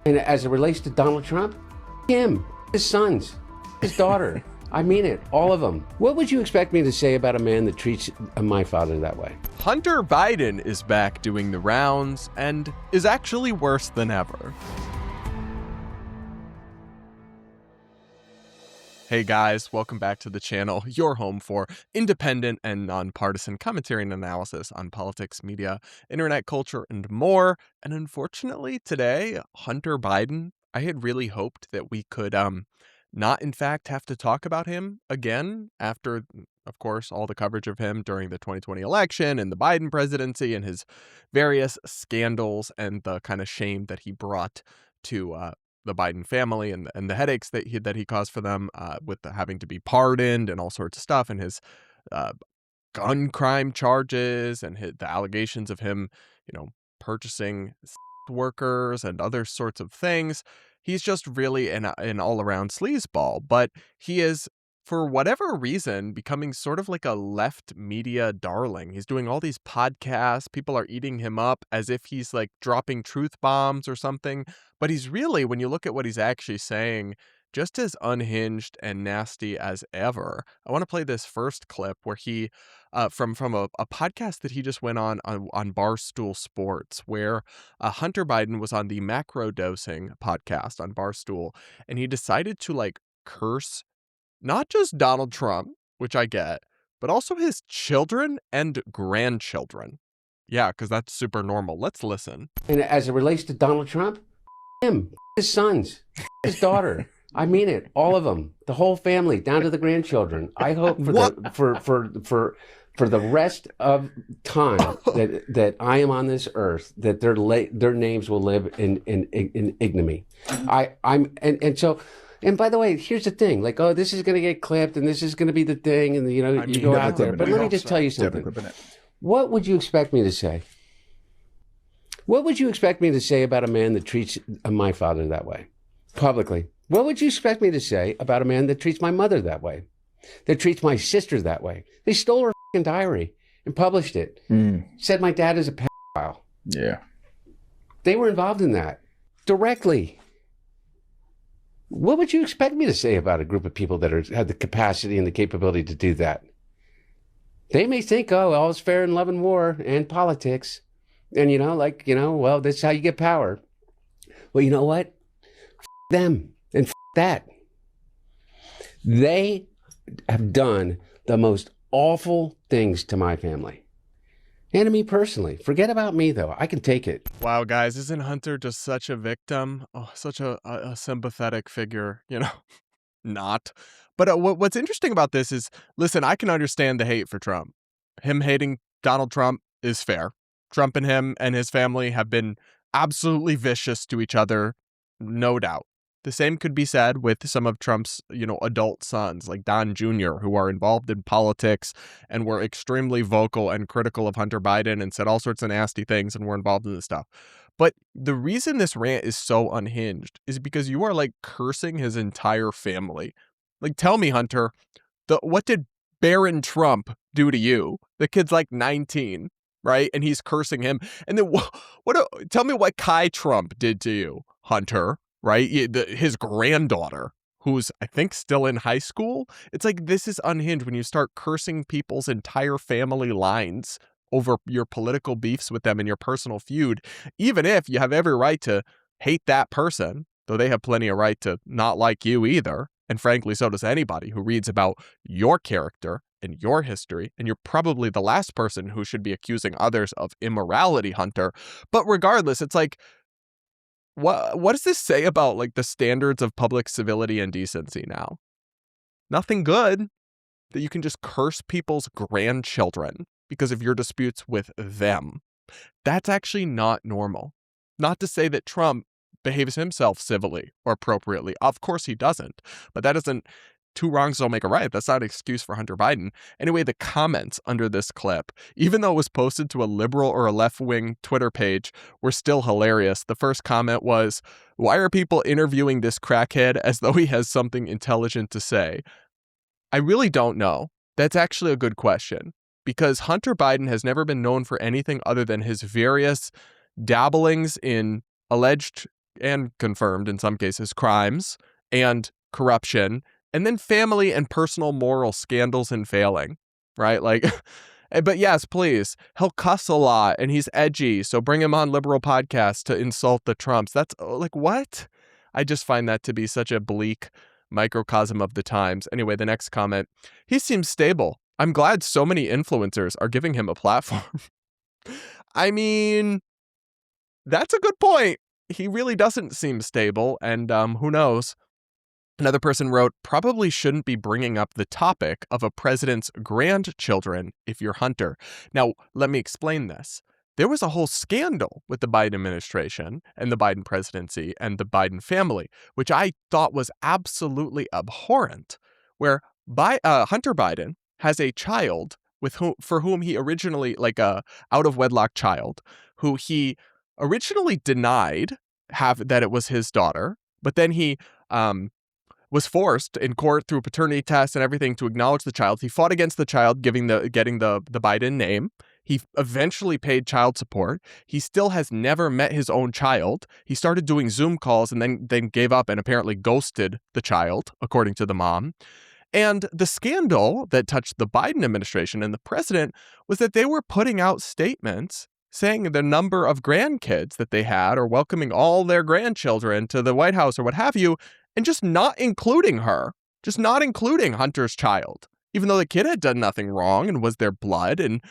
And as it relates to Donald Trump, him, his sons, his daughter, I mean it, all of them. What would you expect me to say about a man that treats my father that way? Hunter Biden is back doing the rounds and is actually worse than ever. Hey guys, welcome back to the channel, your home for independent and nonpartisan commentary and analysis on politics, media, internet culture, and more. And unfortunately today, Hunter Biden, I had really hoped that we could not in fact have to talk about him again after, of course, all the coverage of him during the 2020 election and the Biden presidency and his various scandals and the kind of shame that he brought to the Biden family and the headaches that he caused for them with having to be pardoned and all sorts of stuff, and his gun crime charges and the allegations of him, purchasing workers and other sorts of things. He's just really an all-around sleazeball, but he is, for whatever reason, becoming sort of like a left media darling. He's doing all these podcasts. People are eating him up as if he's like dropping truth bombs or something. But he's really, when you look at what he's actually saying, just as unhinged and nasty as ever. I want to play this first clip where he, from a podcast that he just went on Barstool Sports, where Hunter Biden was on the Macro Dosing podcast on Barstool, and he decided to like curse not just Donald Trump, which I get, but also his children and grandchildren. Yeah, because that's super normal. Let's listen. And as it relates to Donald Trump, him, his sons, his daughter, I mean it, all of them, the whole family, down to the grandchildren. I hope for the rest of time that I am on this earth, that their names will live in ignominy. And by the way, here's the thing, like, oh, this is going to get clipped and this is going to be the thing. And, you go out there. But let me just tell you something. What would you expect me to say? What would you expect me to say about a man that treats my father that way publicly? What would you expect me to say about a man that treats my mother that way, that treats my sister that way? They stole her fucking diary and published it. Said my dad is a pedophile. Yeah. They were involved in that directly. What would you expect me to say about a group of people that have the capacity and the capability to do that? They may think, oh, all is fair in love and war and politics. And, well, that's how you get power. Well, you know what? F them and f that. They have done the most awful things to my family. And to me personally. Forget about me, though. I can take it. Wow, guys, isn't Hunter just such a victim? Oh, such a sympathetic figure, Not. But what's interesting about this is, listen, I can understand the hate for Trump. Him hating Donald Trump is fair. Trump and him and his family have been absolutely vicious to each other, no doubt. The same could be said with some of Trump's, adult sons, like Don Jr., who are involved in politics and were extremely vocal and critical of Hunter Biden and said all sorts of nasty things and were involved in this stuff. But the reason this rant is so unhinged is because you are like cursing his entire family. Like, tell me, Hunter, what did Barron Trump do to you? The kid's like 19, right? And he's cursing him. And then tell me what Kai Trump did to you, Hunter. Right? His granddaughter, who's, I think, still in high school. It's like, this is unhinged when you start cursing people's entire family lines over your political beefs with them and your personal feud, even if you have every right to hate that person, though they have plenty of right to not like you either. And frankly, so does anybody who reads about your character and your history. And you're probably the last person who should be accusing others of immorality, Hunter. But regardless, it's like, what does this say about like the standards of public civility and decency now? Nothing good. That you can just curse people's grandchildren because of your disputes with them. That's actually not normal. Not to say that Trump behaves himself civilly or appropriately. Of course he doesn't. But that doesn't two wrongs don't make a right. That's not an excuse for Hunter Biden. Anyway, the comments under this clip, even though it was posted to a liberal or a left-wing Twitter page, were still hilarious. The first comment was, "Why are people interviewing this crackhead as though he has something intelligent to say?" I really don't know. That's actually a good question, because Hunter Biden has never been known for anything other than his various dabblings in alleged and confirmed in some cases, crimes and corruption, and then family and personal moral scandals and failing, right? Like, but yes, please. He'll cuss a lot and he's edgy, so bring him on liberal podcasts to insult the Trumps. That's like, what? I just find that to be such a bleak microcosm of the times. Anyway, the next comment, he seems stable. I'm glad so many influencers are giving him a platform. I mean, that's a good point. He really doesn't seem stable, and who knows? Another person wrote, probably shouldn't be bringing up the topic of a president's grandchildren if you're Hunter. Now, let me explain this. There was a whole scandal with the Biden administration and the Biden presidency and the Biden family, which I thought was absolutely abhorrent, where Hunter Biden has a child for whom he originally, like a out-of-wedlock child, who he originally denied that it was his daughter, but then he was forced in court through paternity tests and everything to acknowledge the child. He fought against the child, getting the Biden name. He eventually paid child support. He still has never met his own child. He started doing Zoom calls and then gave up and apparently ghosted the child, according to the mom. And the scandal that touched the Biden administration and the president was that they were putting out statements saying the number of grandkids that they had or welcoming all their grandchildren to the White House or what have you, and just not including her, just not including Hunter's child, even though the kid had done nothing wrong and was their blood. And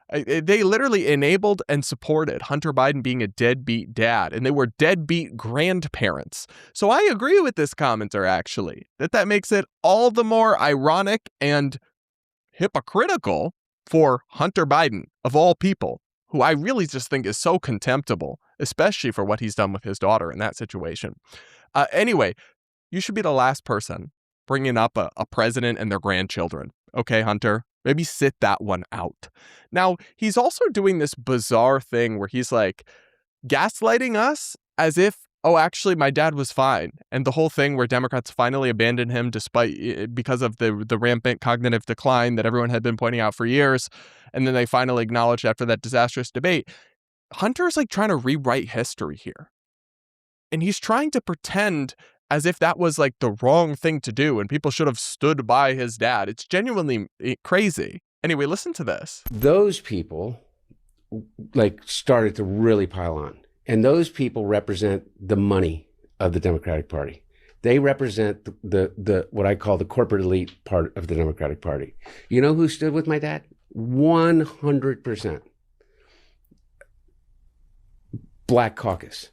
they literally enabled and supported Hunter Biden being a deadbeat dad, and they were deadbeat grandparents. So I agree with this commenter, actually, that makes it all the more ironic and hypocritical for Hunter Biden, of all people, who I really just think is so contemptible, especially for what he's done with his daughter in that situation. Anyway, you should be the last person bringing up a president and their grandchildren. Okay, Hunter? Maybe sit that one out. Now, he's also doing this bizarre thing where he's like gaslighting us as if, oh, actually, my dad was fine. And the whole thing where Democrats finally abandoned him because of the rampant cognitive decline that everyone had been pointing out for years. And then they finally acknowledged after that disastrous debate. Hunter's like trying to rewrite history here. And he's trying to pretend as if that was like the wrong thing to do and people should have stood by his dad. It's genuinely crazy. Anyway, listen to this. Those people like started to really pile on. And those people represent the money of the Democratic Party. They represent the what I call the corporate elite part of the Democratic Party. You know who stood with my dad? 100%. Black caucus,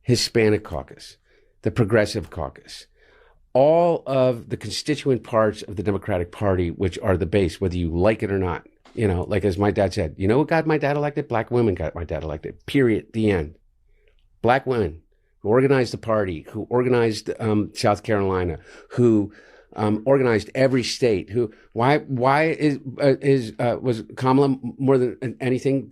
Hispanic caucus, the Progressive Caucus, all of the constituent parts of the Democratic Party, which are the base, whether you like it or not. You know, like as my dad said, you know what got my dad elected? Black women got my dad elected, period, the end. Black women who organized the party, who organized South Carolina, who organized every state. Why was Kamala more than anything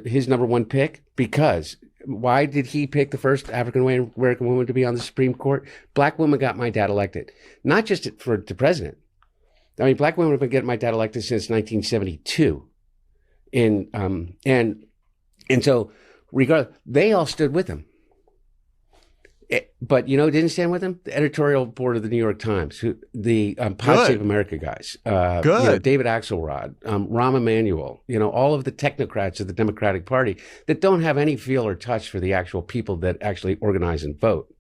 his number one pick? Because why did he pick the first African American woman to be on the Supreme Court? Black women got my dad elected, not just for the president. I mean, black women have been getting my dad elected since 1972, and so regardless, they all stood with him. But, you know, didn't stand with him? The editorial board of the New York Times, the Pod Save America guys, Good. You know, David Axelrod, Rahm Emanuel, you know, all of the technocrats of the Democratic Party that don't have any feel or touch for the actual people that actually organize and vote,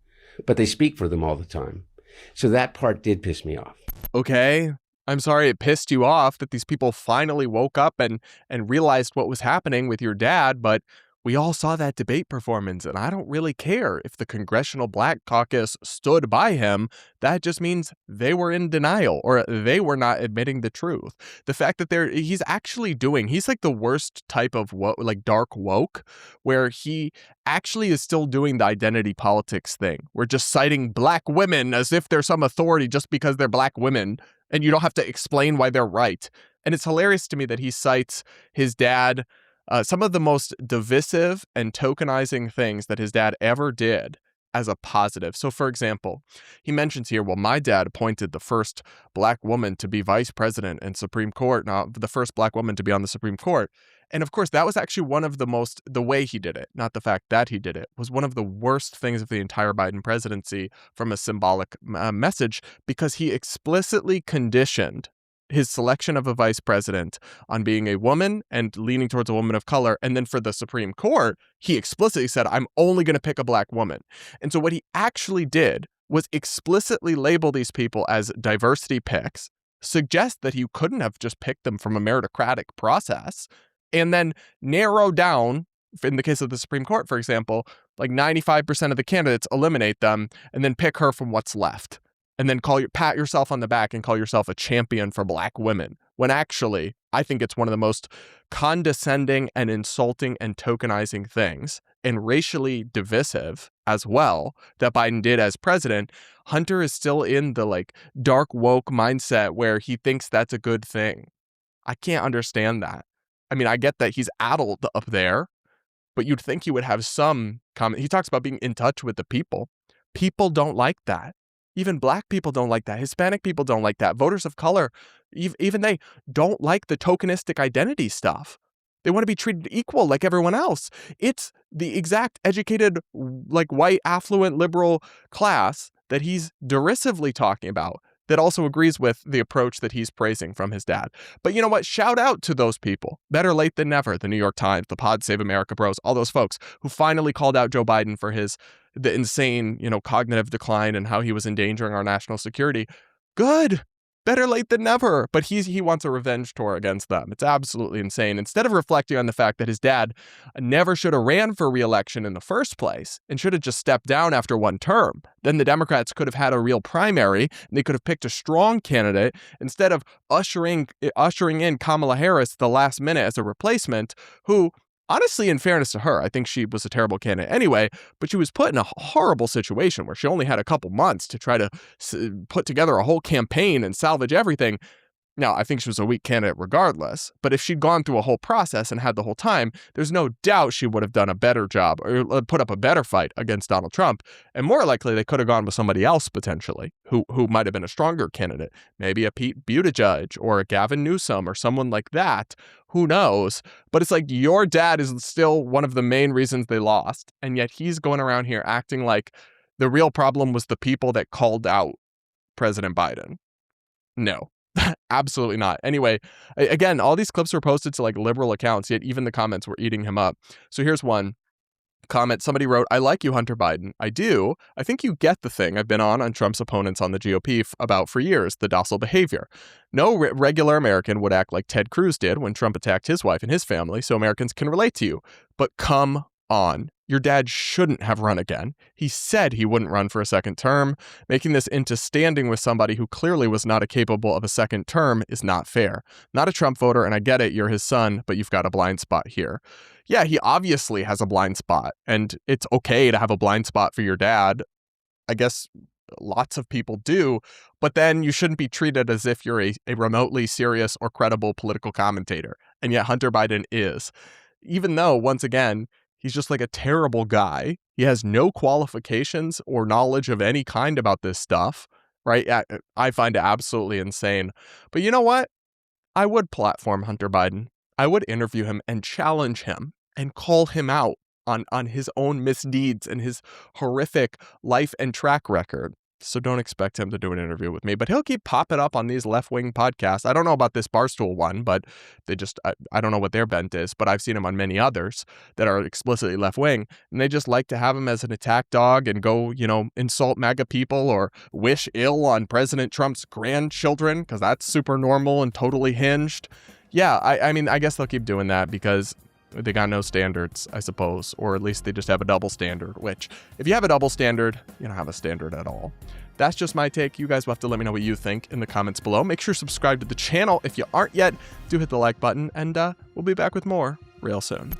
but they speak for them all the time. So that part did piss me off. Okay. I'm sorry it pissed you off that these people finally woke up and realized what was happening with your dad, but we all saw that debate performance, and I don't really care if the Congressional Black Caucus stood by him. That just means they were in denial or they were not admitting the truth. The fact that he's like the worst type of dark woke, where he actually is still doing the identity politics thing. We're just citing black women as if they're some authority just because they're black women, and you don't have to explain why they're right. And it's hilarious to me that he cites his dad. Some of the most divisive and tokenizing things that his dad ever did as a positive. So, for example, he mentions here, well, my dad appointed the first black woman to be vice president and Supreme Court, the first black woman to be on the Supreme Court. And of course, that was actually one of the way he did it, not the fact that he did it, was one of the worst things of the entire Biden presidency from a symbolic message, because he explicitly conditioned his selection of a vice president on being a woman and leaning towards a woman of color. And then for the Supreme Court, he explicitly said, I'm only going to pick a black woman. And so what he actually did was explicitly label these people as diversity picks, suggest that you couldn't have just picked them from a meritocratic process, and then narrow down, in the case of the Supreme Court, for example, like 95% of the candidates, eliminate them, and then pick her from what's left. And then pat yourself on the back and call yourself a champion for black women, when actually, I think it's one of the most condescending and insulting and tokenizing things, and racially divisive as well, that Biden did as president. Hunter is still in the dark woke mindset where he thinks that's a good thing. I can't understand that. I mean, I get that he's addled up there, but you'd think he would have some comment. He talks about being in touch with the people. People don't like that. Even black people don't like that. Hispanic people don't like that. Voters of color, even they don't like the tokenistic identity stuff. They want to be treated equal like everyone else. It's the exact educated, white, affluent, liberal class that he's derisively talking about that also agrees with the approach that he's praising from his dad. But you know what? Shout out to those people. Better late than never. The New York Times, the Pod Save America bros, all those folks who finally called out Joe Biden for the insane, cognitive decline and how he was endangering our national security. Good. Better late than never. But he wants a revenge tour against them. It's absolutely insane. Instead of reflecting on the fact that his dad never should have ran for re-election in the first place and should have just stepped down after one term, then the Democrats could have had a real primary and they could have picked a strong candidate instead of ushering in Kamala Harris the last minute as a replacement, who, honestly, in fairness to her, I think she was a terrible candidate anyway, but she was put in a horrible situation where she only had a couple months to try to put together a whole campaign and salvage everything. Now, I think she was a weak candidate regardless, but if she'd gone through a whole process and had the whole time, there's no doubt she would have done a better job or put up a better fight against Donald Trump. And more likely, they could have gone with somebody else potentially who might have been a stronger candidate, maybe a Pete Buttigieg or a Gavin Newsom or someone like that. Who knows? But it's like your dad is still one of the main reasons they lost. And yet he's going around here acting like the real problem was the people that called out President Biden. No. Absolutely not. Anyway, again, all these clips were posted to liberal accounts, yet even the comments were eating him up. So here's one comment. Somebody wrote, I like you, Hunter Biden. I do. I think you get the thing I've been on Trump's opponents on the GOP about for years, the docile behavior. No regular American would act like Ted Cruz did when Trump attacked his wife and his family, so Americans can relate to you. But come on. Your dad shouldn't have run again. He said he wouldn't run for a second term. Making this into standing with somebody who clearly was not capable of a second term is not fair. Not a Trump voter, and I get it, you're his son, but you've got a blind spot here. Yeah, he obviously has a blind spot, and it's okay to have a blind spot for your dad. I guess lots of people do, but then you shouldn't be treated as if you're a remotely serious or credible political commentator. And yet Hunter Biden is. Even though, once again, he's just a terrible guy. He has no qualifications or knowledge of any kind about this stuff, right? I find it absolutely insane. But you know what? I would platform Hunter Biden. I would interview him and challenge him and call him out on his own misdeeds and his horrific life and track record. So don't expect him to do an interview with me, but he'll keep popping up on these left-wing podcasts. I don't know about this Barstool one, but they just, I don't know what their bent is, but I've seen him on many others that are explicitly left-wing, and they just like to have him as an attack dog and go, insult MAGA people or wish ill on President Trump's grandchildren, because that's super normal and totally hinged. Yeah, I mean, I guess they'll keep doing that because they got no standards, I suppose, or at least they just have a double standard, which if you have a double standard, you don't have a standard at all. That's just my take. You guys will have to let me know what you think in the comments below. Make sure to subscribe to the channel if you aren't yet. Do hit the like button, and we'll be back with more real soon.